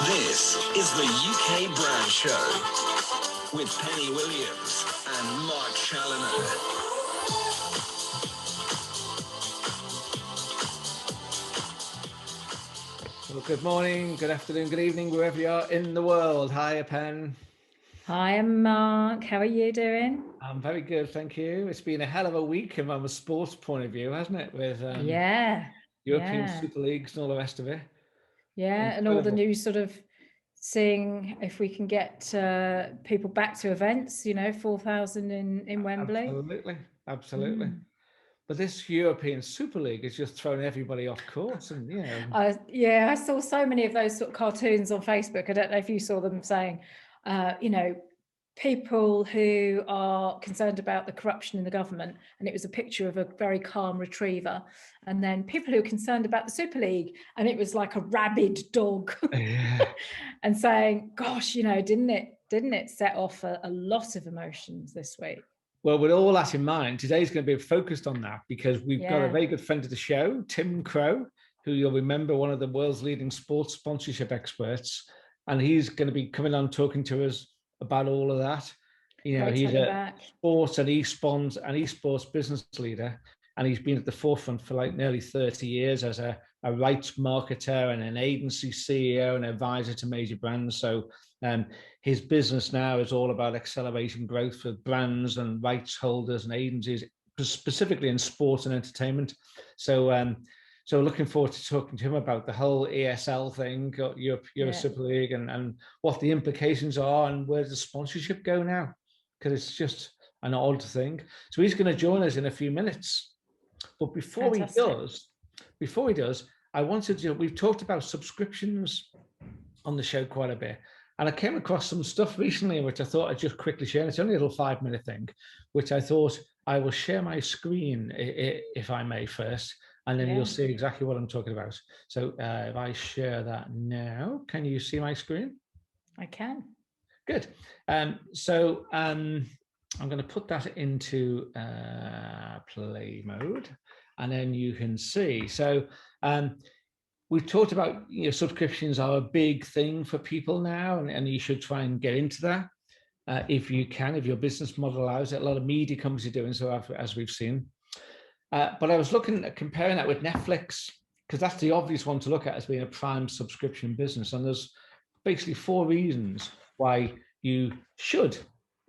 This is the UK Brand Show with Penny Williams and Mark Challoner. Well, good morning, good afternoon, good evening, wherever you are in the world. Hi, Pen. Hi, I'm Mark. How are you doing? I'm very good, thank you. It's been a hell of a week from a sports point of view, hasn't it? With European Super Leagues and all the rest of it. Yeah, and all the news sort of seeing if we can get people back to events, 4,000 in Wembley. Absolutely. But this European Super League is just throwing everybody off course. And, I saw so many of those sort of cartoons on Facebook. I don't know if you saw them saying, people who are concerned about the corruption in the government, and it was a picture of a very calm retriever, and then people who are concerned about the Super League, and it was like a rabid dog. And saying, gosh, didn't it set off a lot of emotions this week? Well, with all that in mind, today's going to be focused on that because we've got a very good friend of the show, Tim Crow, who you'll remember, one of the world's leading sports sponsorship experts, and he's going to be coming on talking to us about all of that. He's a sports and esports business leader, and he's been at the forefront for like nearly 30 years as a rights marketer and an agency CEO and advisor to major brands. So his business now is all about accelerating growth for brands and rights holders and agencies, specifically in sports and entertainment. So looking forward to talking to him about the whole ESL thing, Euro Super League, and what the implications are and where does sponsorship go now? Because it's just an odd thing. So he's going to join us in a few minutes. But before he does, I wanted to, we've talked about subscriptions on the show quite a bit. And I came across some stuff recently, which I thought I'd just quickly share. And it's only a little 5-minute thing, which I thought I will share my screen, if I may, first. And then you'll see exactly what I'm talking about. So if I share that now, can you see my screen? I can. Good. So I'm going to put that into play mode, and then you can see. So we've talked about subscriptions are a big thing for people now, and you should try and get into that if you can, if your business model allows it. A lot of media companies are doing so, as we've seen. But I was looking at comparing that with Netflix, because that's the obvious one to look at as being a prime subscription business. And there's basically 4 reasons why you should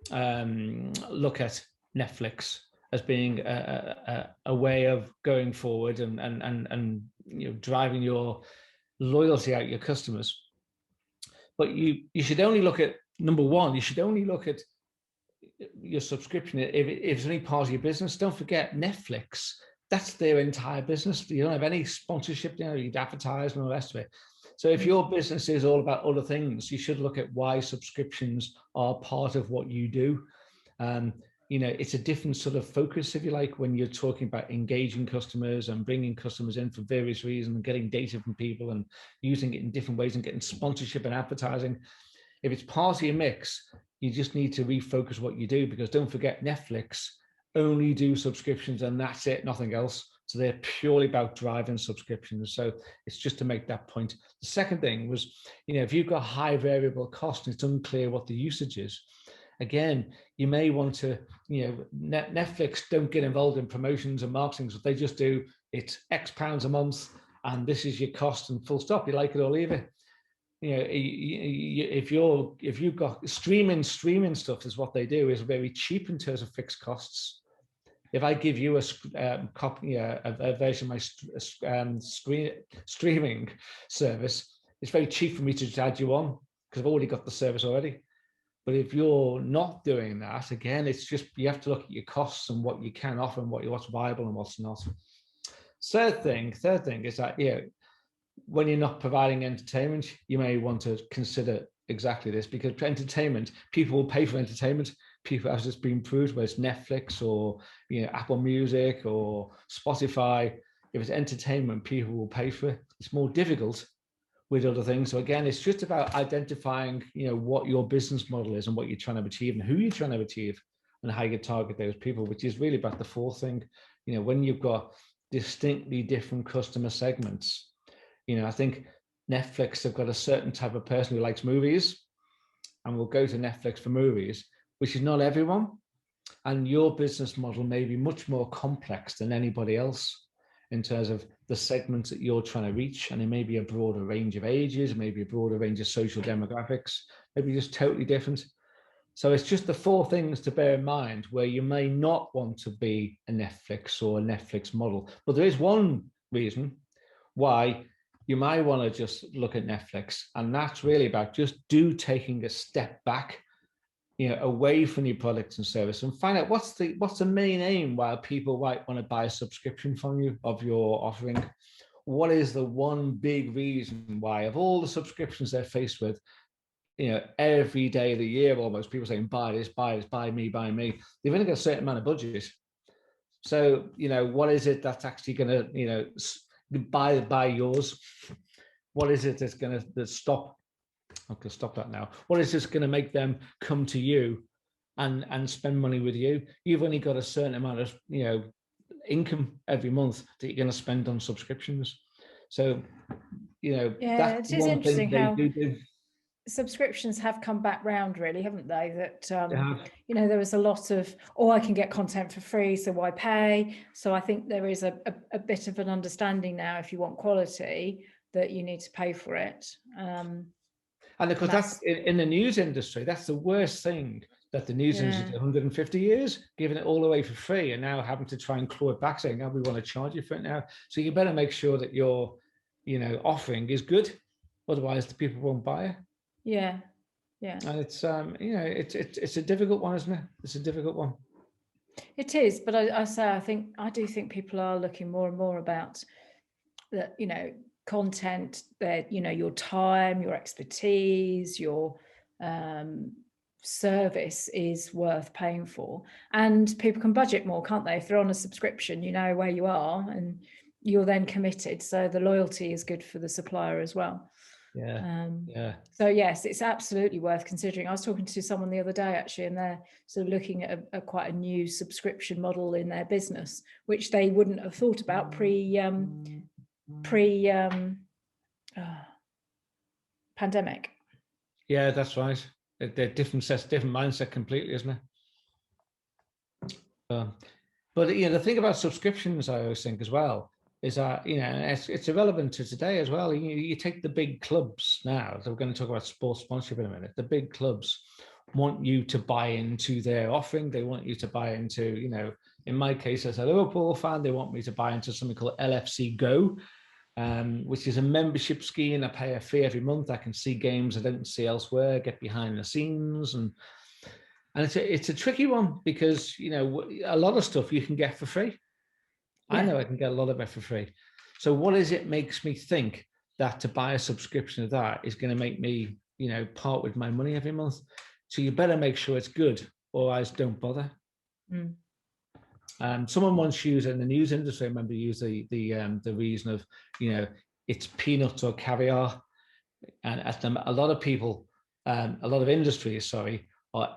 look at Netflix as being a way of going forward and driving your loyalty out your customers. But you should only look at, number one, you should only look at your subscription if it's any part of your business. Don't forget Netflix, that's their entire business. You don't have any sponsorship, you'd advertise and all the rest of it. So if your business is all about other things, you should look at why subscriptions are part of what you do. It's a different sort of focus, if you like, when you're talking about engaging customers and bringing customers in for various reasons and getting data from people and using it in different ways and getting sponsorship and advertising. If it's part of your mix, you just need to refocus what you do, because don't forget, Netflix only do subscriptions and that's it, nothing else. So they're purely about driving subscriptions. So it's just to make that point. The second thing was, if you've got high variable cost and it's unclear what the usage is, again, you may want to, Netflix don't get involved in promotions and marketing. So they just do, it's X pounds a month and this is your cost and full stop. You like it or leave it. If you've got streaming stuff, is what they do, is very cheap in terms of fixed costs. If I give you a version of my streaming service, it's very cheap for me to just add you on because I've already got the service already. But if you're not doing that, again, it's just, you have to look at your costs and what you can offer and what's viable and what's not. Third thing is that, when you're not providing entertainment, you may want to consider exactly this, because for entertainment, people will pay for entertainment. People, as it's been proved, whether it's Netflix or Apple Music or Spotify, if it's entertainment, people will pay for it. It's more difficult with other things. So again, it's just about identifying, what your business model is and what you're trying to achieve and who you're trying to achieve and how you target those people, which is really about the fourth thing. When you've got distinctly different customer segments, I think Netflix have got a certain type of person who likes movies and will go to Netflix for movies, which is not everyone. And your business model may be much more complex than anybody else in terms of the segments that you're trying to reach. And it may be a broader range of ages, maybe a broader range of social demographics, maybe just totally different. So it's just the 4 things to bear in mind where you may not want to be a Netflix or a Netflix model. But there is one reason why you might want to just look at Netflix. And that's really about just taking a step back, away from your products and service, and find out what's the main aim why people might want to buy a subscription from you of your offering. What is the one big reason why, of all the subscriptions they're faced with, every day of the year, almost people saying, buy this, buy me. They've only got a certain amount of budget. So, what is it that's actually going to, buy yours? What is it that's going to stop? I'm going to stop that now. What is this going to make them come to you and spend money with you? You've only got a certain amount of, income every month that you're going to spend on subscriptions. So, that's it is one thing interesting they do. Subscriptions have come back round, really, haven't they? That there was a lot of, I can get content for free, so why pay? So I think there is a bit of an understanding now, if you want quality, that you need to pay for it. And of course, that's in the news industry. That's the worst thing, that the news industry did 150 years, giving it all away for free, and now having to try and claw it back, saying, "No, we want to charge you for it now." So you better make sure that your, offering is good, otherwise the people won't buy it. Yeah. And it's it's a difficult one, isn't it? It's a difficult one. It is, but I do think people are looking more and more about that, content, that, your time, your expertise, your service is worth paying for, and people can budget more, can't they? If they're on a subscription, you know where you are and you're then committed, so the loyalty is good for the supplier as well. So yes, it's absolutely worth considering. I was talking to someone the other day, actually, and they're sort of looking at a quite a new subscription model in their business, which they wouldn't have thought about pandemic. Yeah, that's right. They're different sets, different mindset completely, isn't it? But the thing about subscriptions, I always think as well, is that it's irrelevant to today as well. You take the big clubs now. So we're going to talk about sports sponsorship in a minute. The big clubs want you to buy into their offering. They want you to buy into, in my case as a Liverpool fan, they want me to buy into something called LFC Go, which is a membership scheme. I pay a fee every month. I can see games I don't see elsewhere, get behind the scenes, and it's a tricky one, because a lot of stuff you can get for free. I know I can get a lot of it for free. So what is it makes me think that to buy a subscription of that is going to make me, part with my money every month? So you better make sure it's good, or else don't bother. Someone once used in the news industry, I remember, used the reason of, it's peanuts or caviar. And a lot of people, a lot of industries, are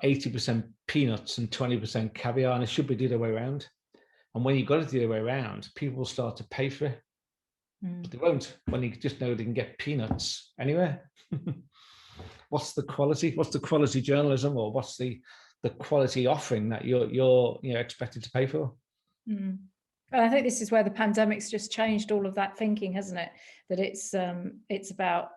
80% peanuts and 20% caviar, and it should be the other way around. And when you've got it the other way around, people will start to pay for it. But they won't when you just know they can get peanuts anywhere. What's the quality? What's the quality journalism, or what's the quality offering that you're expected to pay for? I think this is where the pandemic's just changed all of that thinking, hasn't it? That it's about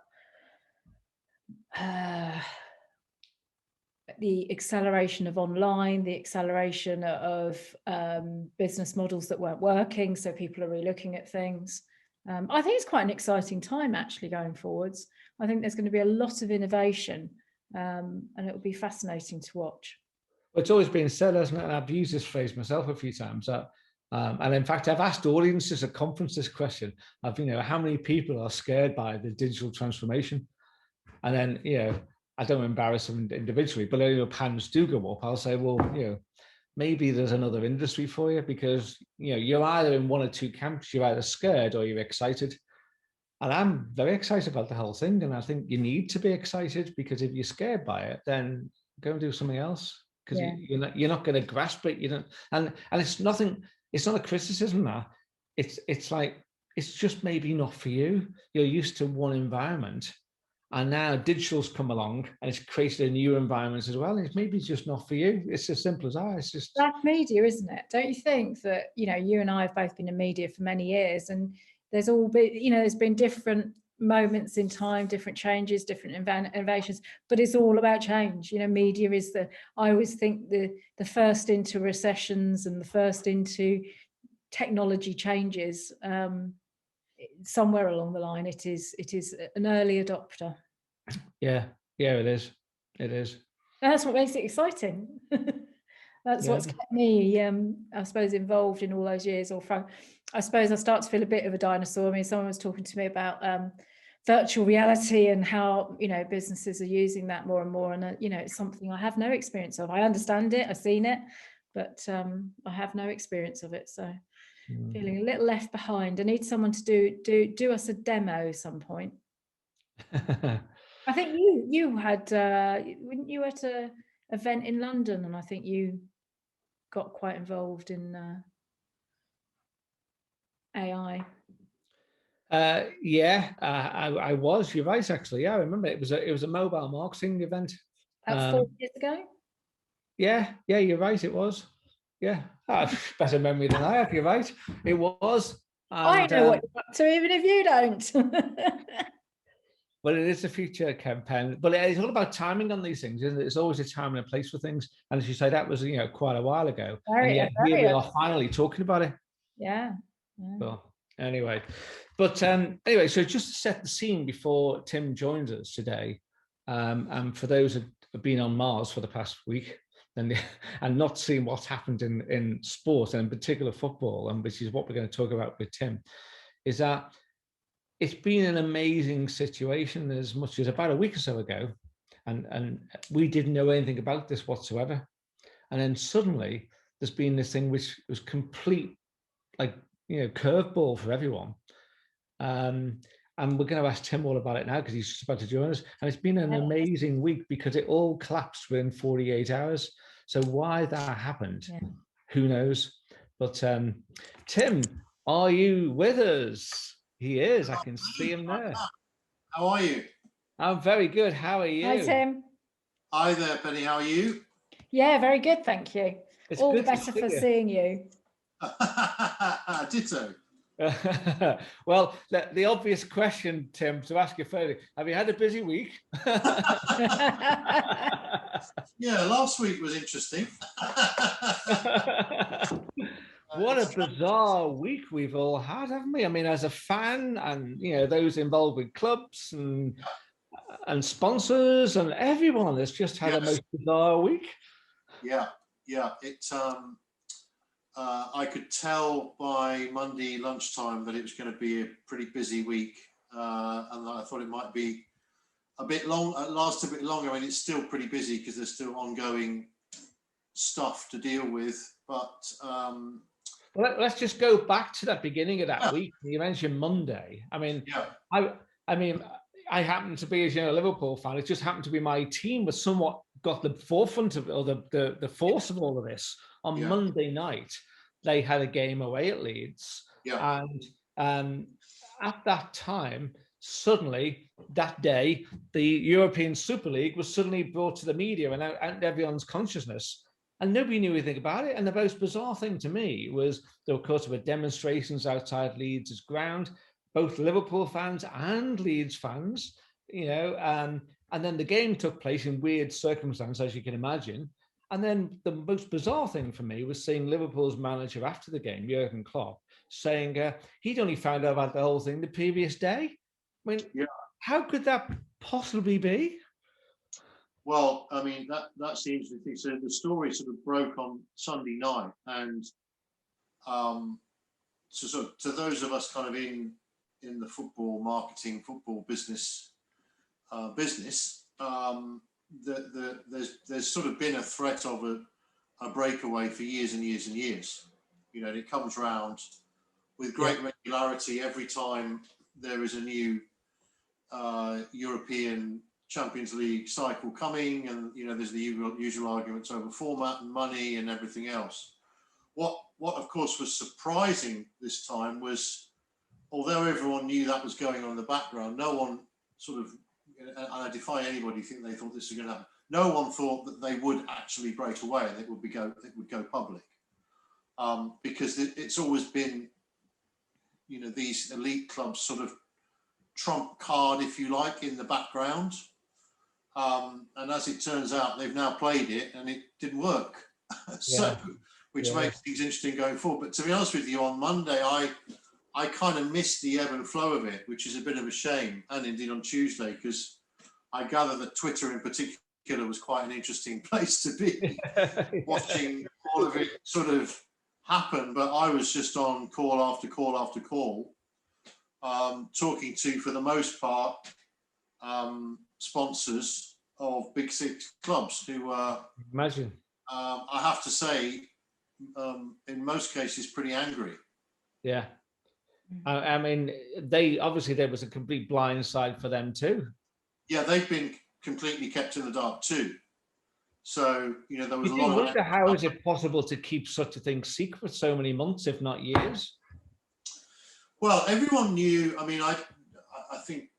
the acceleration of online, the acceleration of business models that weren't working, so people are relooking at things. I think it's quite an exciting time, actually, going forwards. I think there's going to be a lot of innovation, and it will be fascinating to watch. Well, it's always been said, hasn't it? And I've used this phrase myself a few times. And in fact, I've asked audiences at conference this question of, how many people are scared by the digital transformation? And then, I don't embarrass them individually, but if hands do go up, I'll say, well, maybe there's another industry for you, because, you're either in one or two camps. You're either scared or you're excited. And I'm very excited about the whole thing. And I think you need to be excited, because if you're scared by it, then go and do something else, because you're not going to grasp it. You don't, and it's nothing. It's not a criticism now. It's like, it's just maybe not for you. You're used to one environment, and now digital's come along and it's created a new environment as well. And it's maybe just not for you. It's as simple as that. It's just That's media, isn't it? Don't you think that, you and I have both been in media for many years, and there's been different moments in time, different changes, different innovations, but it's all about change. Media is I always think the first into recessions and the first into technology changes. Somewhere along the line, it is an early adopter. Yeah, it is. It is. And that's what makes it exciting. That's what's kept me, I suppose, involved in all those years. I suppose I start to feel a bit of a dinosaur. I mean, someone was talking to me about virtual reality and how, businesses are using that more and more. And, it's something I have no experience of. I understand it, I've seen it, but I have no experience of it. So feeling a little left behind. I need someone to do us a demo at some point. I think you had, weren't you at an event in London, and I think you got quite involved in AI. I was. You're right, actually. Yeah, I remember it was a mobile marketing event. 4 years ago. Yeah, you're right. It was. Yeah, better memory than I have. You're right. It was. I know what you're up to, even if you don't. Well, it is a future campaign, but it's all about timing on these things, isn't it? It's always a time and a place for things. And as you say, that was quite a while ago. And yet here we are finally talking about it. Yeah. Well, anyway, anyway, so just to set the scene before Tim joins us today, and for those who have been on Mars for the past week and not seen what's happened in sport and in particular football, and which is what we're going to talk about with Tim, is that it's been an amazing situation. As much as about a week or so ago, and we didn't know anything about this whatsoever, and then suddenly there's been this thing which was complete, curveball for everyone. And we're going to ask Tim all about it now because he's just about to join us. And it's been an amazing week because it all collapsed within 48 hours. So why that happened, who knows? But Tim, are you with us? He is. I can see him there. How are you? I'm very good. How are you? Hi, Tim. Hi there, Penny. How are you? Yeah, very good. Thank you. It's all the better for seeing you. Ditto. Well, the obvious question, Tim, to ask you further, have you had a busy week? Yeah, last week was interesting. What a bizarre week we've all had, haven't we? I mean, as a fan and, those involved with clubs and sponsors and everyone has just had a most bizarre week. Yeah. I could tell by Monday lunchtime that it was going to be a pretty busy week, and I thought it might be a bit long. Last a bit longer. I mean, it's still pretty busy because there's still ongoing stuff to deal with. But well, let's just go back to that beginning of that week. You mentioned Monday. I mean, I happen to be, as a Liverpool fan. It just happened to be my team was somewhat got the forefront of, or the force of all of this. On Monday night, they had a game away at Leeds. Yeah. And at that time, suddenly, that day, the European Super League was suddenly brought to the media and out everyone's consciousness. And nobody knew anything about it. And the most bizarre thing to me was there, of course, were demonstrations outside Leeds' ground, both Liverpool fans and Leeds fans, and then the game took place in weird circumstances, as you can imagine. And then the most bizarre thing for me was seeing Liverpool's manager after the game, Jurgen Klopp, saying he'd only found out about the whole thing the previous day. I mean, how could that possibly be? Well, I mean, that seems to be. So the story sort of broke on Sunday night, and so to those of us kind of in the football marketing, football business, there's sort of been a threat of a breakaway for years and years and years. And it comes round with great regularity every time there is a new European Champions League cycle coming, and there's the usual arguments over format and money and everything else. What of course was surprising this time was although everyone knew that was going on in the background, no one sort of, and I defy anybody think they thought this was going to happen. No one thought that they would actually break away and it would go public, because it's always been, you know, these elite clubs sort of trump card, if you like, in the background. And as it turns out, they've now played it and it didn't work. So, which makes things interesting going forward. But to be honest with you, on Monday, I kind of missed the ebb and flow of it, which is a bit of a shame, and indeed on Tuesday, because I gather that Twitter in particular was quite an interesting place to be, watching all of it sort of happen. But I was just on call after call after call, talking to, for the most part, sponsors of Big Six clubs who imagine. I have to say, in most cases, pretty angry. Yeah. I mean, there was a complete blind side for them too. Yeah, they've been completely kept in the dark too. So, you know, there was a lot of... wonder how is it possible to keep such a thing secret so many months, if not years? Well, everyone knew. I mean, I think,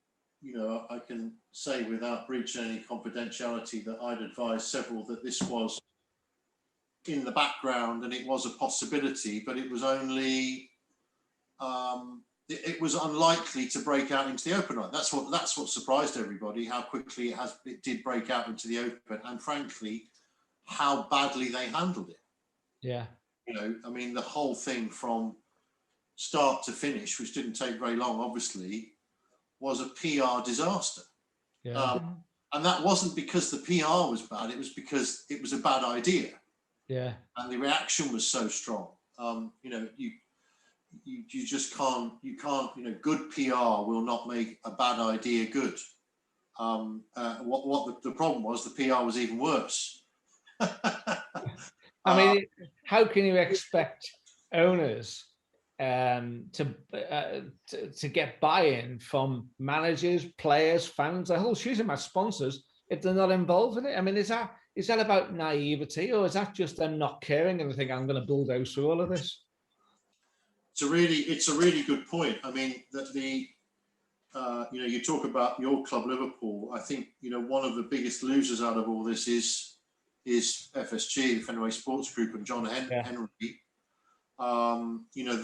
you know, I can say without breaching any confidentiality that I'd advised several that this was in the background and it was a possibility, but it was only... it was unlikely to break out into the open. That's what surprised everybody, how quickly it did break out into the open, and frankly, how badly they handled it. Yeah. You know, I mean, the whole thing from start to finish, which didn't take very long, obviously, was a PR disaster. Yeah. And that wasn't because the PR was bad, it was because it was a bad idea. Yeah. And the reaction was so strong. You know, you just can't, you know, good PR will not make a bad idea good. What the problem was, the PR was even worse. I mean, how can you expect owners to get buy-in from managers, players, fans, the whole shooting match sponsors, if they're not involved in it? I mean, is that about naivety, or is that just them not caring and they think, I'm going to bulldoze through all of this? It's a really good point. I mean, that you know, you talk about your club, Liverpool. I think, you know, one of the biggest losers out of all this is FSG, the Fenway Sports Group, and John Henry. You know,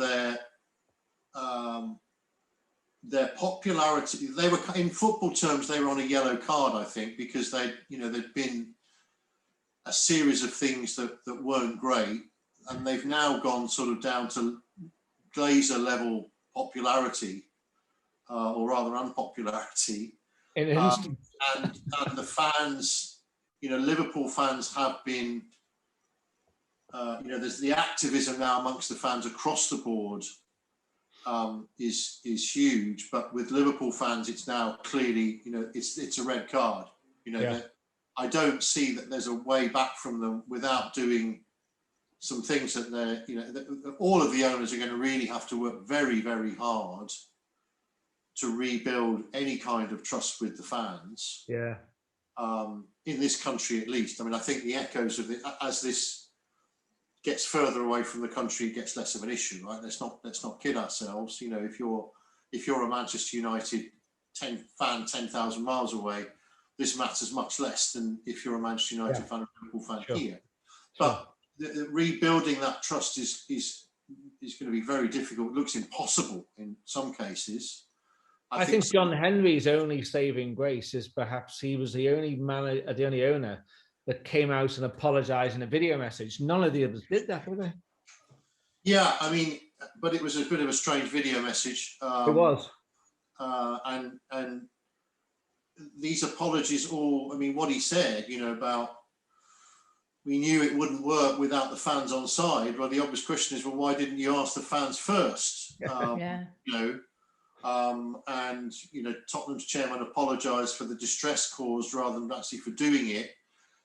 their popularity. They were, in football terms, they were on a yellow card, I think, because there'd been a series of things that weren't great, and they've now gone sort of down to Glazer level popularity, or rather unpopularity. In an instant. And the fans, you know, Liverpool fans have been, you know, there's the activism now amongst the fans across the board is huge, but with Liverpool fans, it's now clearly, you know, it's a red card. You know, I don't see that there's a way back from them without doing some things that they're, you know, all of the owners are going to really have to work very, very hard to rebuild any kind of trust with the fans. Yeah. In this country, at least. I mean, I think the echoes of it, as this gets further away from the country, it gets less of an issue, right? Let's not kid ourselves. You know, if you're a Manchester United fan 10,000 miles away, this matters much less than if you're a Manchester United fan or Liverpool fan here. But rebuilding that trust is going to be very difficult. It looks impossible in some cases. I think John Henry's only saving grace is perhaps he was the only the only owner that came out and apologised in a video message. None of the others did that, did they? Yeah, I mean, but it was a bit of a strange video message. It was. And these apologies all, I mean, what he said, you know, about we knew it wouldn't work without the fans on side. Well, the obvious question is, well, why didn't you ask the fans first? You know, and, you know, Tottenham's chairman apologised for the distress caused rather than actually for doing it.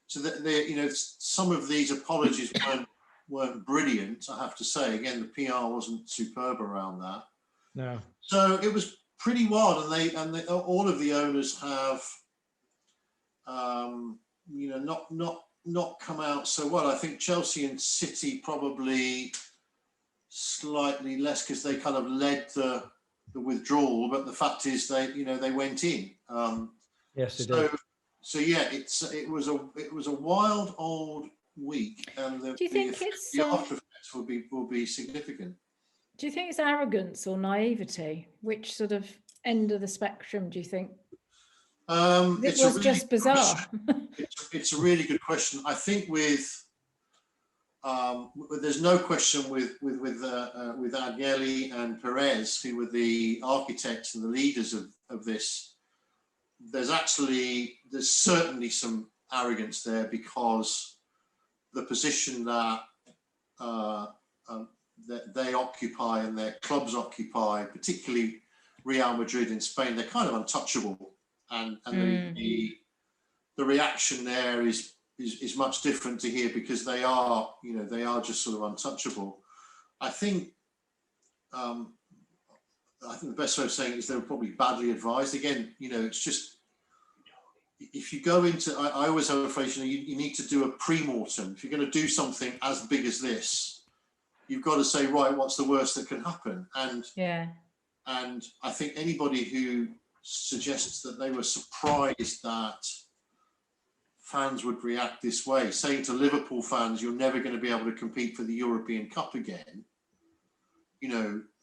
So that you know, some of these apologies weren't brilliant, I have to say. Again, the PR wasn't superb around that. No. So it was pretty wild, and they all of the owners have, you know, not come out so well. I think Chelsea and City probably slightly less because they kind of led the withdrawal, but the fact is they went in. Yes, they did. So yeah, it was a wild old week, and Do you think it's the after effects will be significant. do you think it's arrogance or naivety? Which sort of end of the spectrum do you think? It was just bizarre. It's a really good question. I think there's no question with Agnelli and Perez, who were the architects and the leaders of this. There's certainly some arrogance there, because the position that they occupy and their clubs occupy, particularly Real Madrid in Spain, they're kind of untouchable, and the reaction there is much different to here, because they are just sort of untouchable. I think the best way of saying it is they were probably badly advised. Again, it's just, if you go into, I always have a phrase, you need to do a pre-mortem. If you're going to do something as big as this, you've got to say, right, what's the worst that can happen? And I think anybody who suggests that they were surprised that fans would react this way, saying to Liverpool fans, you're never going to be able to compete for the European Cup again,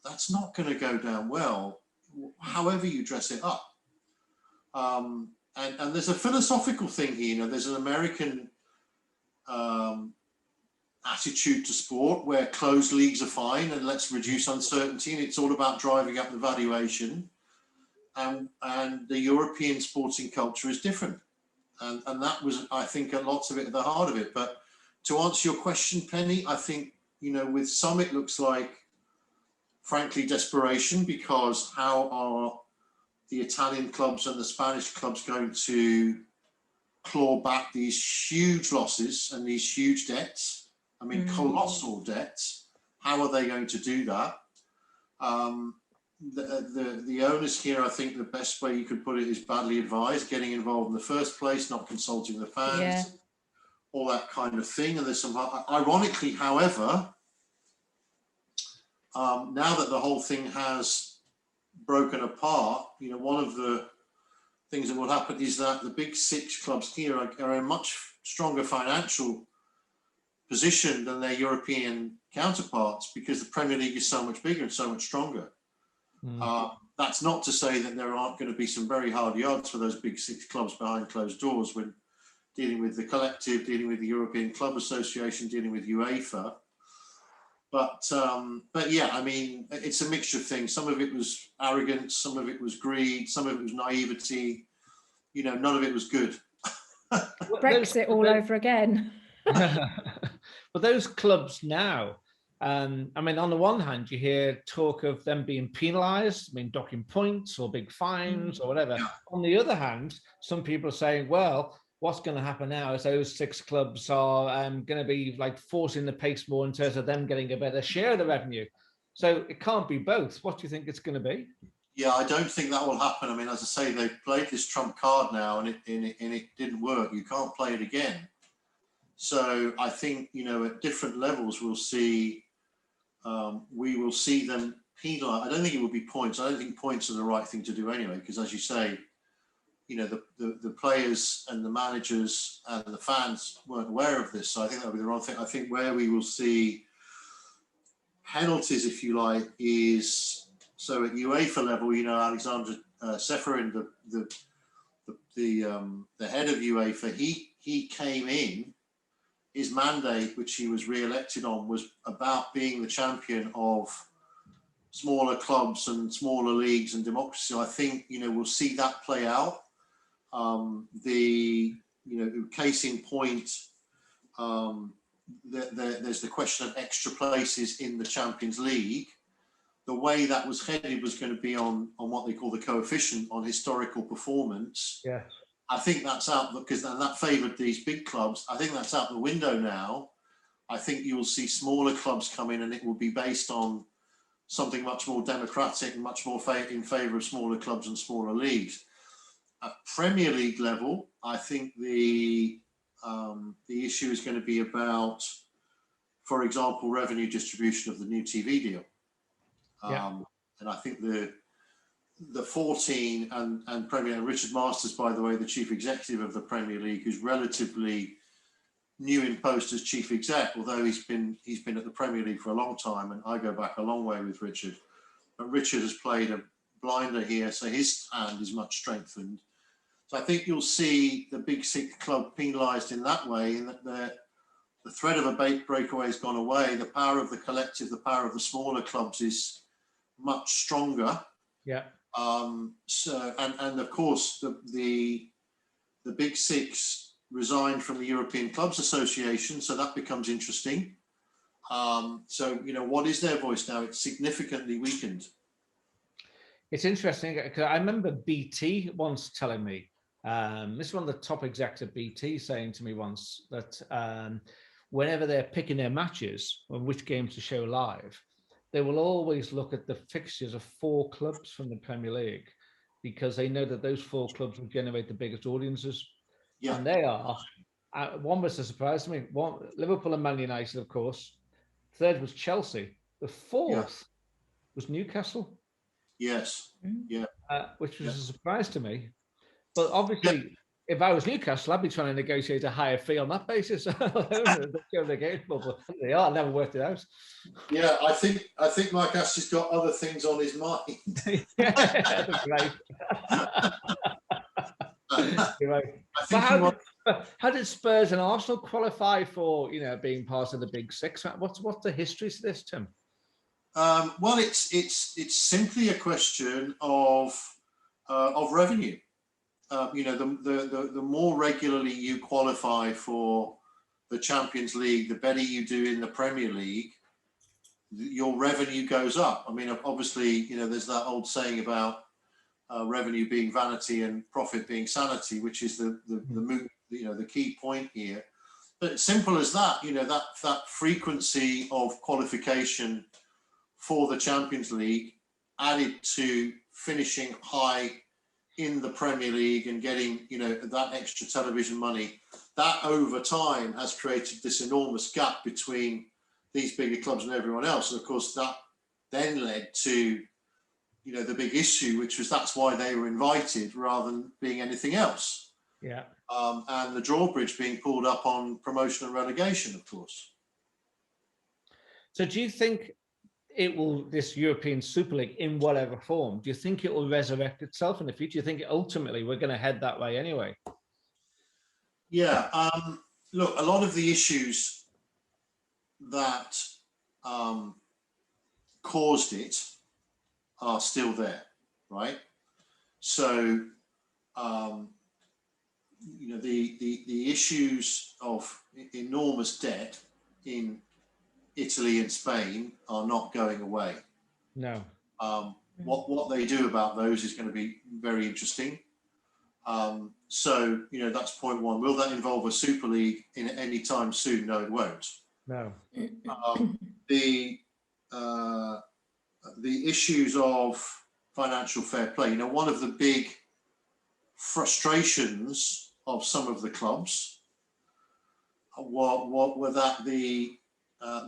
that's not going to go down well, however you dress it up. And there's a philosophical thing here. There's an American attitude to sport where closed leagues are fine and let's reduce uncertainty, and it's all about driving up the valuation. And the European sporting culture is different. And that was, I think, lots of it at the heart of it. But to answer your question, Penny, I think, with some it looks like, frankly, desperation, because how are the Italian clubs and the Spanish clubs going to claw back these huge losses and these huge debts? I mean, colossal debts. How are they going to do that? The owners here, I think the best way you could put it is badly advised, getting involved in the first place, not consulting the fans, all that kind of thing. And there's some, ironically, however, now that the whole thing has broken apart, one of the things that will happen is that the big six clubs here are in a much stronger financial position than their European counterparts, because the Premier League is so much bigger and so much stronger. That's not to say that there aren't going to be some very hard yards for those big six clubs behind closed doors when dealing with the collective, dealing with the European Club Association, dealing with UEFA. But yeah, I mean, it's a mixture of things. Some of it was arrogance, some of it was greed, some of it was naivety. None of it was good. Brexit all over again. But those clubs now, I mean, on the one hand, you hear talk of them being penalised, docking points or big fines or whatever. Yeah. On the other hand, some people are saying, well, what's going to happen now is those six clubs are going to be like forcing the pace more in terms of them getting a better share of the revenue. So it can't be both. What do you think it's going to be? Yeah, I don't think that will happen. I mean, as I say, they've played this trump card now, and it didn't work. You can't play it again. So I think, at different levels, we will see them penalised. I don't think it will be points. I don't think points are the right thing to do anyway, because as you say, the players and the managers and the fans weren't aware of this. So I think that would be the wrong thing. I think where we will see penalties, if you like, is, so at UEFA level, Alexander Seferin, the head of UEFA, he came in. His mandate, which he was re-elected on, was about being the champion of smaller clubs and smaller leagues and democracy. So I think, we'll see that play out. Case in point, there's the question of extra places in the Champions League. The way that was headed was going to be on what they call the coefficient on historical performance. Yes. I think that's out, because that favoured these big clubs. I think that's out the window now. I think you'll see smaller clubs come in, and it will be based on something much more democratic and much more in favour of smaller clubs and smaller leagues. At Premier League level, I think the issue is going to be about, for example, revenue distribution of the new TV deal. And I think the 14 and Premier, and Richard Masters, by the way, the chief executive of the Premier League, who's relatively new in post as chief exec, although he's been at the Premier League for a long time, and I go back a long way with Richard. But Richard has played a blinder here, so his hand is much strengthened. So I think you'll see the Big Six club penalised in that way, in that the threat of a breakaway has gone away. The power of the collective, the power of the smaller clubs is much stronger. Yeah. So and of course the Big Six resigned from the European Clubs Association, so that becomes interesting. So what is their voice now? It's significantly weakened. It's interesting because I remember BT once telling me, this is one of the top execs at BT saying to me once that whenever they're picking their matches and which games to show live, they will always look at the fixtures of 4 clubs from the Premier League because they know that those 4 clubs will generate the biggest audiences. Yeah. And they are, one was a surprise to me, Liverpool and Man United, of course. Third was Chelsea. The fourth was Newcastle. Yes. Yeah. Which was a surprise to me. But obviously, if I was Newcastle, I'd be trying to negotiate a higher fee on that basis. They are, never worked it out. Yeah, I think Mike Ashley's got other things on his mind. Right. Right. How did Spurs and Arsenal qualify for being part of the Big Six? What's the history to this, Tim? Well, it's simply a question of revenue. The more regularly you qualify for the Champions League, the better you do in the Premier League, your revenue goes up. I mean, obviously, there's that old saying about revenue being vanity and profit being sanity, which is the key point here. But it's simple as that. That frequency of qualification for the Champions League added to finishing high in the Premier League and getting that extra television money, that over time has created this enormous gap between these bigger clubs and everyone else. And of course that then led to the big issue, which was that's why they were invited rather than being anything else. Yeah. And the drawbridge being pulled up on promotion and relegation, of course. So do you think this European Super League in whatever form, do you think it will resurrect itself in the future? Do you think ultimately we're going to head that way anyway? Yeah. Look, a lot of the issues that caused it are still there, right? So, the issues of enormous debt in Italy and Spain are not going away. No. What they do about those is going to be very interesting. So, that's point one. Will that involve a Super League in any time soon? No, it won't. No. The issues of financial fair play. One of the big frustrations of some of the clubs were that the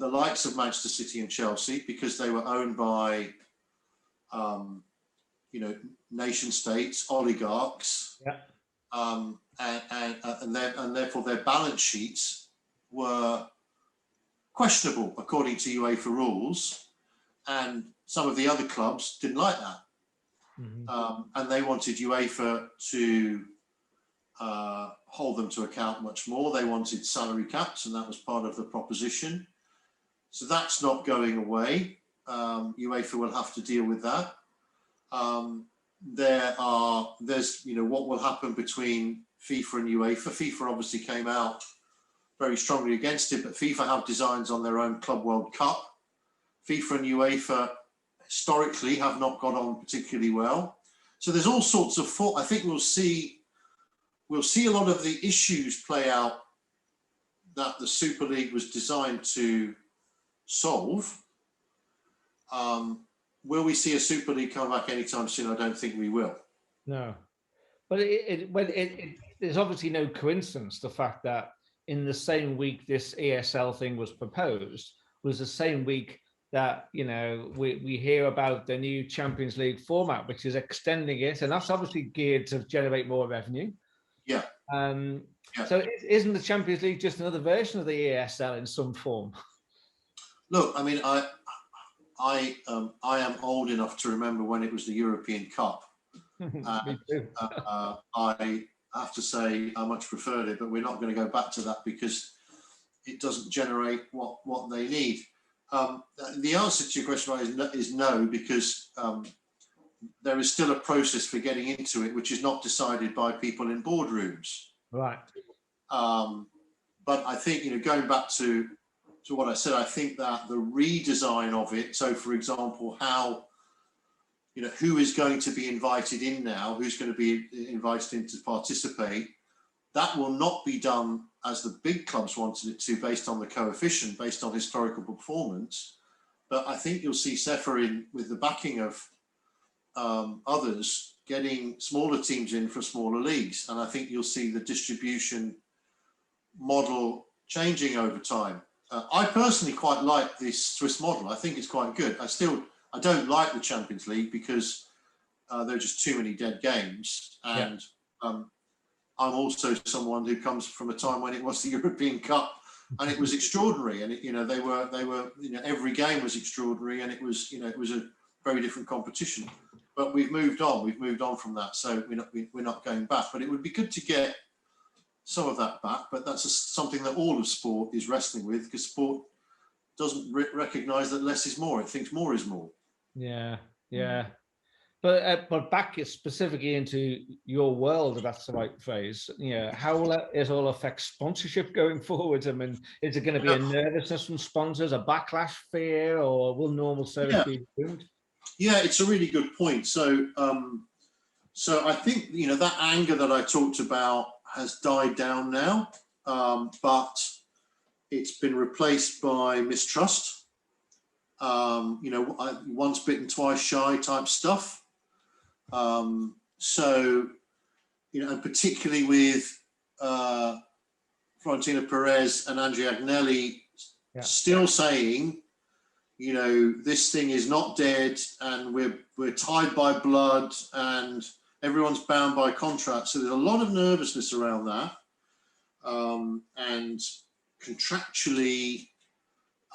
likes of Manchester City and Chelsea, because they were owned by nation states, oligarchs, and therefore their balance sheets were questionable according to UEFA rules, and some of the other clubs didn't like that. Mm-hmm. And they wanted UEFA to hold them to account much more. They wanted salary caps, and that was part of the proposition. So that's not going away. UEFA will have to deal with that. There's what will happen between FIFA and UEFA. FIFA obviously came out very strongly against it, but FIFA have designs on their own Club World Cup. FIFA and UEFA historically have not got on particularly well. So there's all sorts of I think we'll see a lot of the issues play out that the Super League was designed to solve. Will we see a Super League come back anytime soon? I don't think we will. No, but there's obviously no coincidence the fact that in the same week this ESL thing was proposed was the same week that, you know, we hear about the new Champions League format, which is extending it, and that's obviously geared to generate more revenue. Yeah. Yeah. So isn't the Champions League just another version of the ESL in some form? Look, I mean, I am old enough to remember when it was the European Cup. Me too. I have to say I much preferred it, but we're not going to go back to that because it doesn't generate what they need. The answer to your question is no, because there is still a process for getting into it, which is not decided by people in boardrooms. Right. But I think, you know, going back to what I said, I think that the redesign of it, so for example, how, you know, who is going to be invited in now, who's going to be invited in to participate, that will not be done as the big clubs wanted it to, based on the coefficient, based on historical performance. But I think you'll see SEFA with the backing of others, getting smaller teams in for smaller leagues. And I think you'll see the distribution model changing over time. I personally quite like this Swiss model. I think it's quite good. I don't like the Champions League because there are just too many dead games. And I'm also someone who comes from a time when it was the European Cup and it was extraordinary. And they were, every game was extraordinary, and it was a very different competition. But we've moved on. We've moved on from that, so we're not going back. But it would be good to get some of that back. But that's something that all of sport is wrestling with, because sport doesn't recognise that less is more. It thinks more is more. Yeah. But back specifically into your world, if that's the right phrase, how will it all affect sponsorship going forward? I mean, is it going to be a nervousness from sponsors, a backlash, fear, or will normal service be improved? Yeah, it's a really good point. So I think, that anger that I talked about has died down now, but it's been replaced by mistrust. Once bitten, twice shy type stuff. And particularly with Florentino Perez and Andrea Agnelli still saying, this thing is not dead, and we're tied by blood, and everyone's bound by contract. So there's a lot of nervousness around that, and contractually,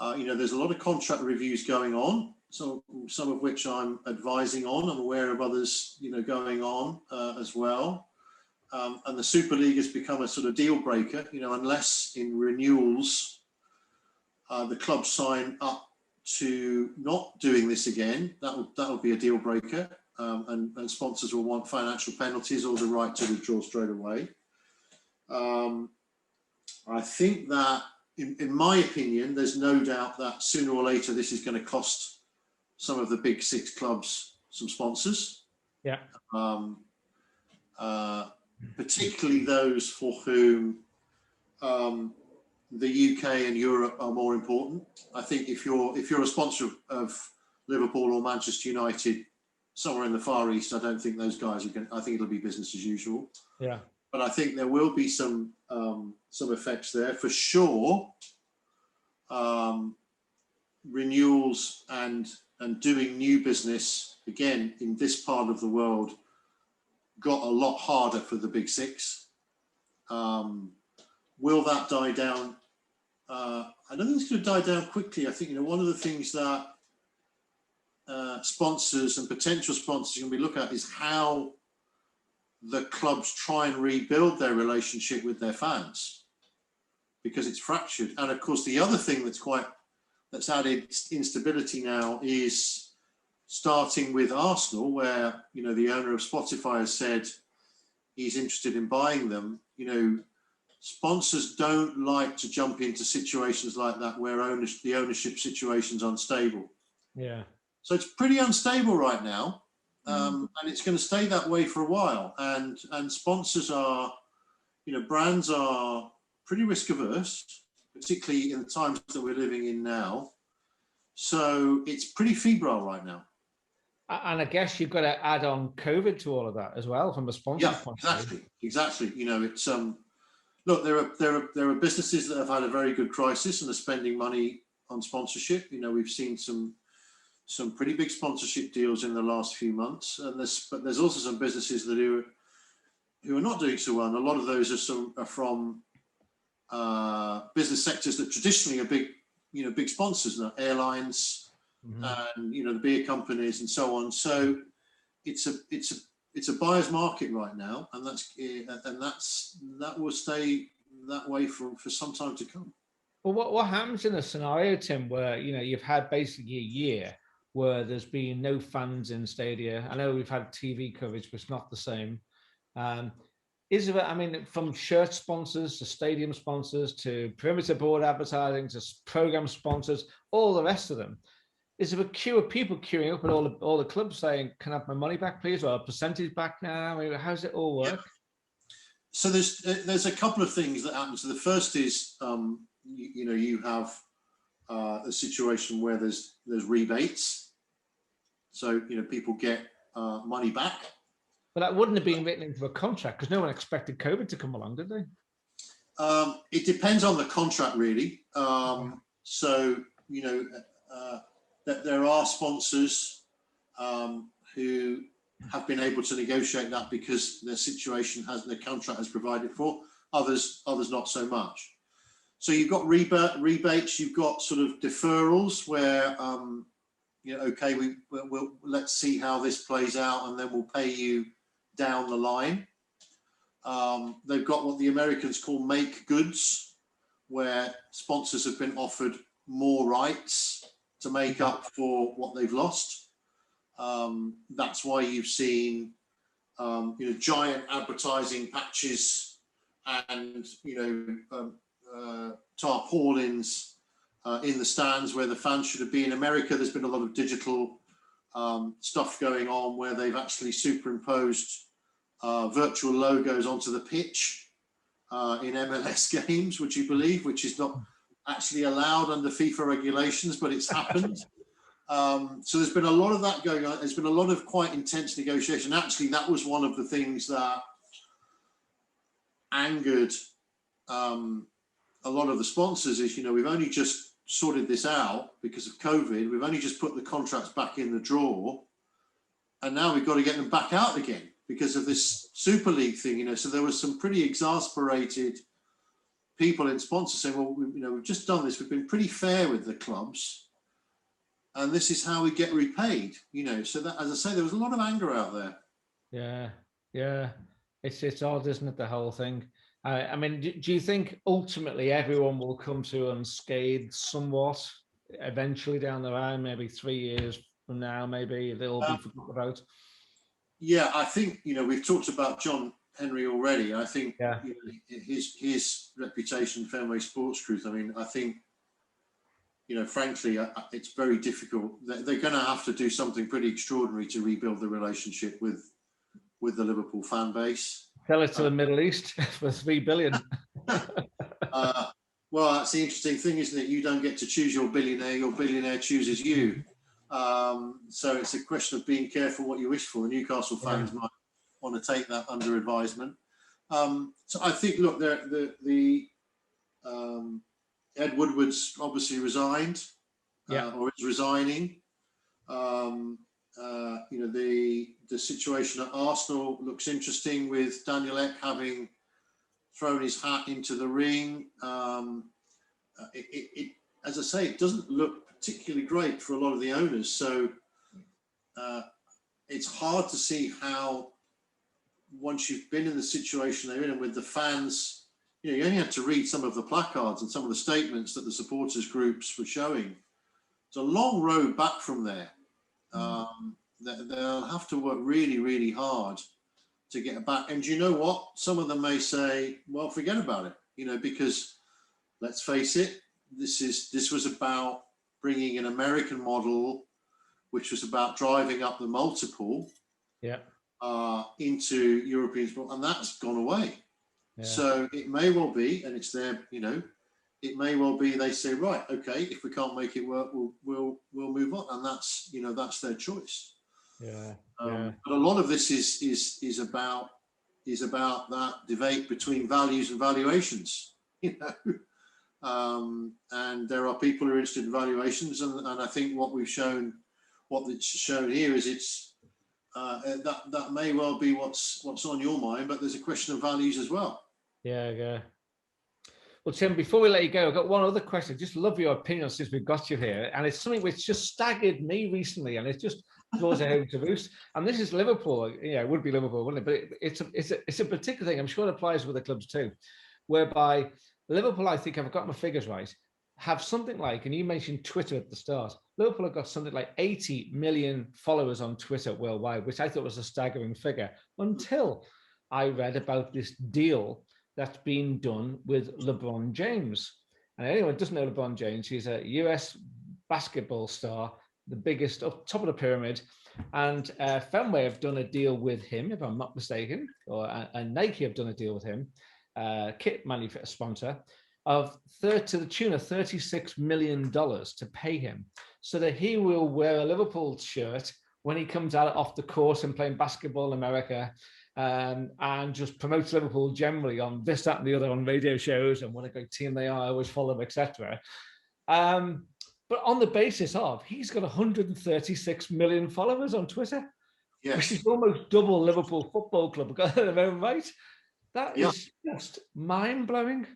there's a lot of contract reviews going on. So some of which I'm advising on. I'm aware of others, going on as well. And the Super League has become a sort of deal breaker, unless in renewals, the clubs sign up to not doing this again. That'll be a deal breaker. And sponsors will want financial penalties or the right to withdraw straight away. I think that, in my opinion, there's no doubt that sooner or later this is going to cost some of the big six clubs some sponsors. Yeah. Particularly those for whom the UK and Europe are more important. I think if you're a sponsor of Liverpool or Manchester United somewhere in the Far East, I don't think those guys are going. I think it'll be business as usual. Yeah. But I think there will be some effects there for sure. Renewals and doing new business again in this part of the world got a lot harder for the big six. Will that die down? I don't think it's going to die down quickly. I think one of the things that sponsors and potential sponsors are going to be looking at is how the clubs try and rebuild their relationship with their fans, because it's fractured. And of course, the other thing that's added instability now is starting with Arsenal, where the owner of Spotify has said he's interested in buying them. Sponsors don't like to jump into situations like that where the ownership situation's unstable. Yeah. So it's pretty unstable right now, and it's going to stay that way for a while. And sponsors are, brands are pretty risk averse, particularly in the times that we're living in now. So it's pretty febrile right now. And I guess you've got to add on COVID to all of that as well, from a sponsor point of view. Exactly. It's look, there are businesses that have had a very good crisis and are spending money on sponsorship. We've seen some pretty big sponsorship deals in the last few months, but there's also some businesses that who are not doing so well. And a lot of those are from business sectors that traditionally are big sponsors, Mm-hmm. and the beer companies and so on. So it's a buyer's market right now, and that will stay that way for some time to come. Well, what happens in a scenario, Tim, where you've had basically a year where there's been no fans in stadia? I know we've had TV coverage, but it's not the same. Is there, from shirt sponsors to stadium sponsors to perimeter board advertising to program sponsors, all the rest of them, is there a queue of people queuing up at all the clubs saying, "Can I have my money back, please?" or a percentage back now? How does it all work? Yeah. So there's a couple of things that happen. So the first is you have a situation where there's rebates. So people get money back. But that wouldn't have been written into a contract because no one expected COVID to come along, did they? It depends on the contract, really. So that there are sponsors who have been able to negotiate that because their situation their contract has provided for. Others not so much. So you've got rebates, you've got sort of deferrals where okay, we'll let's see how this plays out, and then we'll pay you down the line. They've got what the Americans call make goods, where sponsors have been offered more rights to make up for what they've lost. That's why you've seen giant advertising patches and tarpaulins in the stands where the fans should have been. In America, there's been a lot of digital stuff going on where they've actually superimposed virtual logos onto the pitch in MLS games, would you believe, which is not actually allowed under FIFA regulations, but it's happened. So there's been a lot of that going on. There's been a lot of quite intense negotiation. Actually, that was one of the things that angered a lot of the sponsors is, we've only just sorted this out because of COVID. We've only just put the contracts back in the drawer, and now we've got to get them back out again because of this Super League thing. So there was some pretty exasperated people in sponsors saying, well, we've just done this. We've been pretty fair with the clubs, and this is how we get repaid. So that, as I say, there was a lot of anger out there. Yeah. It's odd, isn't it, the whole thing? Do you think ultimately everyone will come to unscathed somewhat eventually down the line, maybe 3 years from now, maybe they'll all be forgotten about? Yeah, I think, we've talked about John Henry already. I think his reputation, Fenway Sports Truth, I think, frankly, it's very difficult. They're going to have to do something pretty extraordinary to rebuild the relationship with the Liverpool fan base. Sell it to the Middle East for $3 billion. Well, that's the interesting thing, isn't it? You don't get to choose your billionaire chooses you. So it's a question of being careful what you wish for. Newcastle fans might want to take that under advisement. So I think, look, the Ed Woodward's obviously resigned or is resigning. The situation at Arsenal looks interesting with Daniel Ek having thrown his hat into the ring. As I say, it doesn't look particularly great for a lot of the owners. So it's hard to see how, once you've been in the situation they're in and with the fans, you only had to read some of the placards and some of the statements that the supporters groups were showing. It's a long road back from there. They'll have to work really, really hard to get back. And you know what? Some of them may say, well, forget about it, because let's face it, this was about bringing an American model, which was about driving up the multiple into European sport, and that's gone away. Yeah. So it may well be, and it's there, it may well be they say, right, okay, if we can't make it work, we'll move on, and that's their choice. But a lot of this is about that debate between values and valuations. and there are people who are interested in valuations, and I think what it's shown here is it's that may well be what's on your mind, but there's a question of values as well. Yeah. Well, Tim, before we let you go, I've got one other question. Just love your opinion since we've got you here. And it's something which just staggered me recently, and it just draws a home to roost. And this is Liverpool. Yeah, it would be Liverpool, wouldn't it? But it's a particular thing. I'm sure it applies with the clubs too, whereby Liverpool, I think, if I've got my figures right, have something like, and you mentioned Twitter at the start, Liverpool have got something like 80 million followers on Twitter worldwide, which I thought was a staggering figure until I read about this deal that's been done with LeBron James. And anyone who doesn't know LeBron James, he's a US basketball star, the biggest up top of the pyramid. And Fenway have done a deal with him, if I'm not mistaken, and Nike have done a deal with him, kit manufacturer sponsor, to the tune of $36 million to pay him, so that he will wear a Liverpool shirt when he comes out off the court and playing basketball in America. And just promotes Liverpool generally on this, that, and the other on radio shows, and what a great team they are. I always follow them, etc. But on the basis of he's got 136 million followers on Twitter, yes, which is almost double Liverpool Football Club. Got their own right. That is just mind blowing.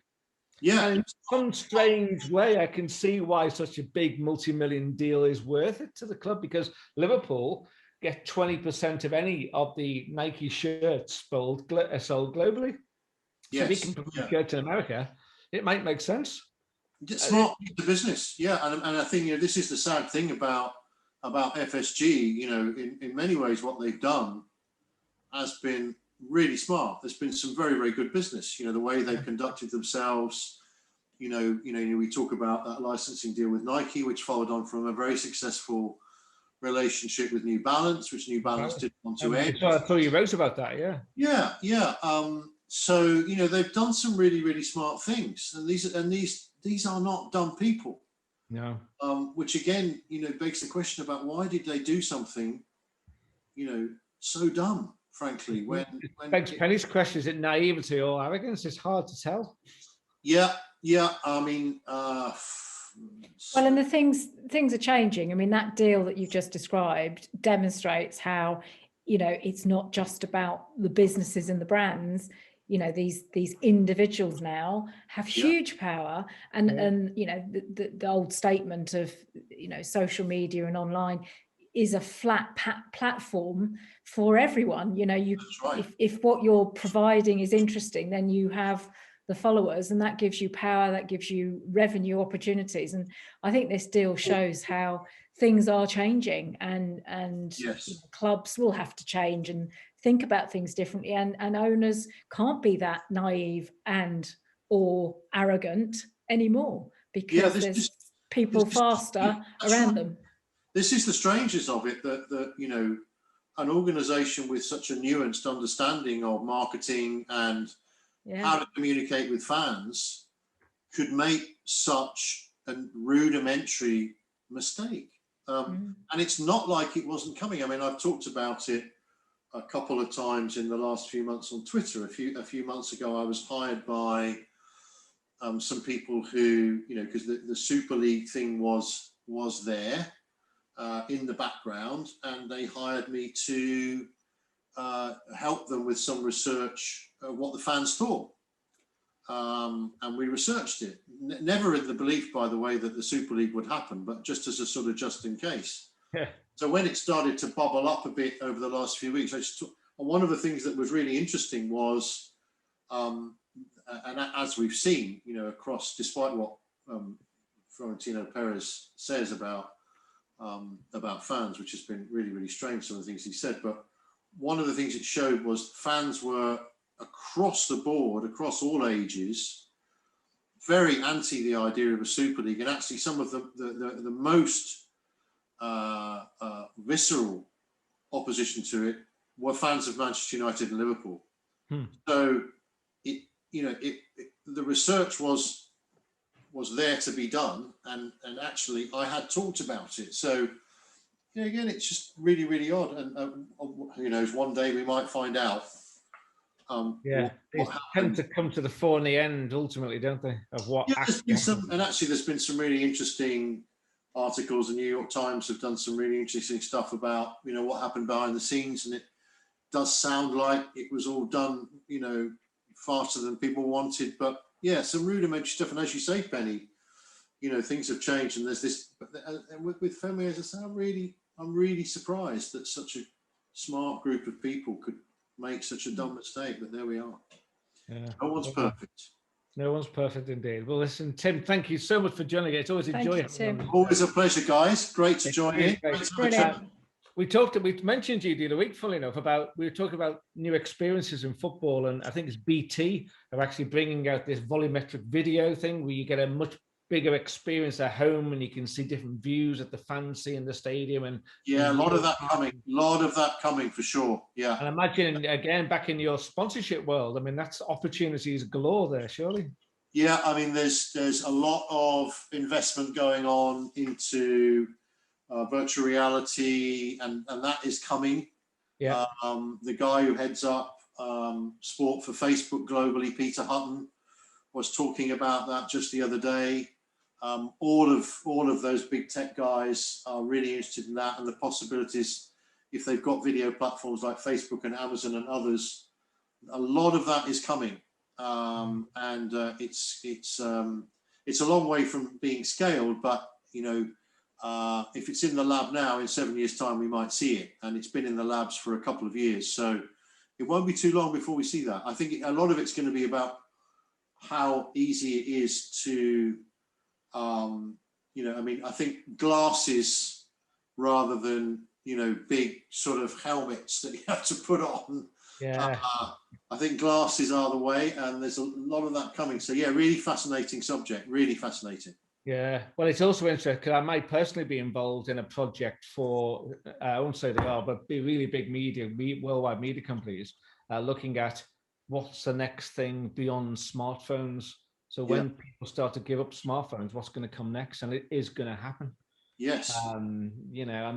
Yeah, and in some strange way, I can see why such a big multi-million deal is worth it to the club, because Liverpool get 20% of any of the Nike shirts sold globally. So if we can promote shirts in America, it might make sense. It's smart business, yeah. And I think this is the sad thing about FSG. In many ways, what they've done has been really smart. There's been some very, very good business. The way they've conducted themselves. We talk about that licensing deal with Nike, which followed on from a very successful relationship with New Balance, which New Balance did want to end. I thought you wrote about that, yeah. So they've done some really, really smart things, and these are not dumb people. No. Which again, begs the question about why did they do something, so dumb? Frankly, when begs Penny's question: is it naivety or arrogance? It's hard to tell. Yeah. I mean. Well, and the things are changing. I mean, that deal that you've just described demonstrates how, it's not just about the businesses and the brands. These individuals now have huge power, and the old statement of social media and online is a flat platform for everyone. Right. If what you're providing is interesting, then you have the followers, and that gives you power, that gives you revenue opportunities. And I think this deal shows how things are changing, and clubs will have to change and think about things differently, and owners can't be that naive or arrogant anymore, because there's people faster around them. This is the strangeness of it, that an organization with such a nuanced understanding of marketing and how to communicate with fans could make such a rudimentary mistake. And it's not like it wasn't coming. I mean, I've talked about it a couple of times in the last few months on Twitter. A few months ago, I was hired by some people who, because the Super League thing was there in the background, and they hired me to help them with some research of what the fans thought. And we researched it, never in the belief, by the way, that the Super League would happen, but just as a sort of just in case. Yeah. So when it started to bubble up a bit over the last few weeks, one of the things that was really interesting was, and as we've seen, across, despite what Florentino Perez says about fans, which has been really, really strange, some of the things he said, but one of the things it showed was fans were across the board, across all ages, very anti the idea of a Super League, and actually some of the most visceral opposition to it were fans of Manchester United and Liverpool. So the research was there to be done, and actually I had talked about it. So again, it's just really, really odd, and who knows, one day we might find out Yeah, they what tend happened. to come to the fore in the end, ultimately, don't they? Of what Yeah, there's actually been some, happened. and actually, there's been some really interesting articles. The New York Times have done some really interesting stuff about what happened behind the scenes, and it does sound like it was all done faster than people wanted. But yeah, some rudimentary stuff, and as you say, Penny, things have changed, and there's this. And with Femi, as I say, I'm really surprised that such a smart group of people could make such a dumb mistake. But there we are. Yeah. No one's perfect. No one's perfect indeed. Well, listen, Tim, thank you so much for joining us. It's always a Thank joy. you, Tim. Always a pleasure, guys. Great to join in. Brilliant. We mentioned you the other week, funnily enough, we were talking about new experiences in football, and I think it's BT are actually bringing out this volumetric video thing where you get a much bigger experience at home, and you can see different views that the fans see in the stadium. And yeah, a lot of that coming for sure. Yeah, and imagine again back in your sponsorship world. I mean, that's opportunities galore there, surely. Yeah, I mean, there's a lot of investment going on into virtual reality, and that is coming. Yeah. The guy who heads up sport for Facebook globally, Peter Hutton, was talking about that just the other day. All of those big tech guys are really interested in that, and the possibilities if they've got video platforms like Facebook and Amazon and others. A lot of that is coming, and it's a long way from being scaled, but if it's in the lab now, in 7 years' time, we might see it, and it's been in the labs for a couple of years, so it won't be too long before we see that. I think a lot of it's going to be about how easy it is to, I think glasses rather than big sort of helmets that you have to put on. Yeah. I think glasses are the way, and there's a lot of that coming. So yeah, really fascinating subject, really fascinating. Yeah, well, it's also interesting because I might personally be involved in a project for, I won't say they are, but be really big worldwide media companies looking at what's the next thing beyond smartphones. So when people start to give up smartphones, what's going to come next? And it is going to happen. Yes. And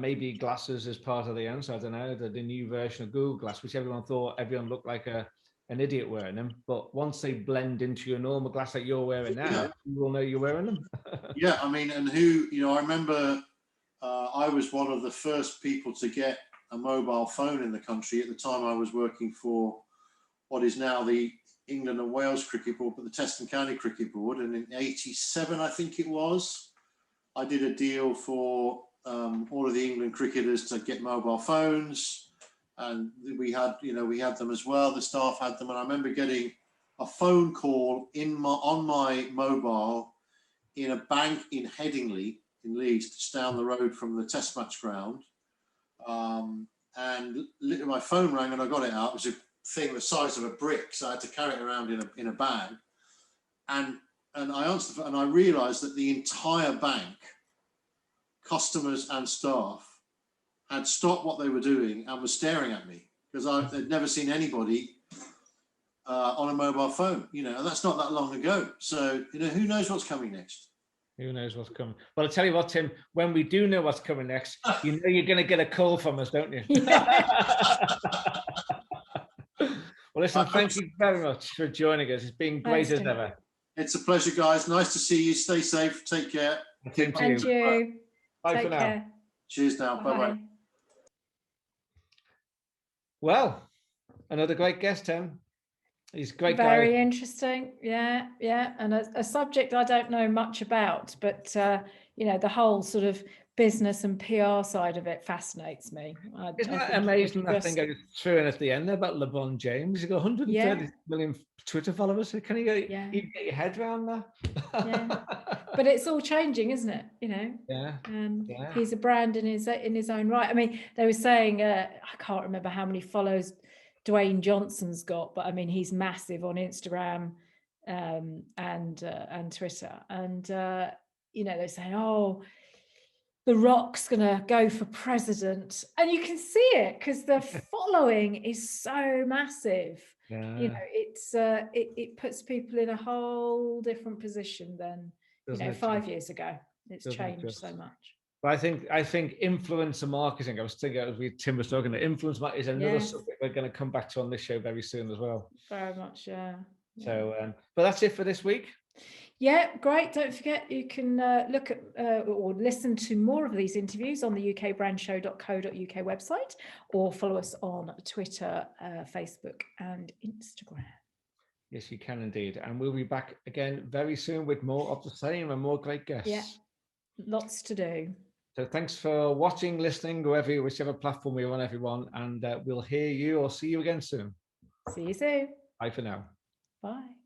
maybe glasses is part of the answer. I don't know, the new version of Google Glass, which everyone looked like an idiot wearing them, but once they blend into your normal glass that you're wearing now, you will know you're wearing them. Yeah, I mean, and I remember I was one of the first people to get a mobile phone in the country. At the time, I was working for what is now the England and Wales Cricket Board, but the Teston County Cricket Board. And in '87, I think it was, I did a deal for all of the England cricketers to get mobile phones. And we had them as well. The staff had them, and I remember getting a phone call on my mobile in a bank in Headingley in Leeds, just down the road from the Test match ground. And my phone rang, and I got it out. It was a thing the size of a brick, so I had to carry it around in a bag. And I answered, and I realised that the entire bank, customers and staff, had stopped what they were doing and was staring at me because they'd never seen anybody on a mobile phone, and that's not that long ago. So, who knows what's coming next? Who knows what's coming? Well, I'll tell you what, Tim, when we do know what's coming next, you're going to get a call from us, don't you? Well, listen, thank you very much for joining us. It's been great as ever. It's a pleasure, guys. Nice to see you. Stay safe. Take care. And you. Bye for now. Cheers now. Bye-bye. Well, another great guest, Tim. He's a great guy. Very interesting. Yeah. And a subject I don't know much about, but, the whole sort of business and PR side of it fascinates me. Isn't that amazing? That thing I threw in at the end there about LeBron James. He's got 130 million Twitter followers. Can you get your head around that? Yeah. But it's all changing, isn't it? Yeah. He's a brand in his own right. I mean, they were saying, I can't remember how many followers Dwayne Johnson's got, but I mean, he's massive on Instagram and Twitter. And, they're saying, oh, The Rock's going to go for president. And you can see it because the following is so massive. Yeah. It puts people in a whole different position than, 5 years ago. It's changed so much. But I think influencer marketing. I was thinking as Tim was talking, that influence marketing is another Yes. subject we're going to come back to on this show very soon as well. Very much, yeah. So, but that's it for this week. Yeah, great. Don't forget you can look at or listen to more of these interviews on the ukbrandshow.co.uk website, or follow us on Twitter, Facebook and Instagram. Yes, you can indeed. And we'll be back again very soon with more of the same and more great guests. Yeah, lots to do. So thanks for watching, listening, whichever platform you're on, everyone. And we'll hear you or see you again soon. See you soon. Bye for now. Bye.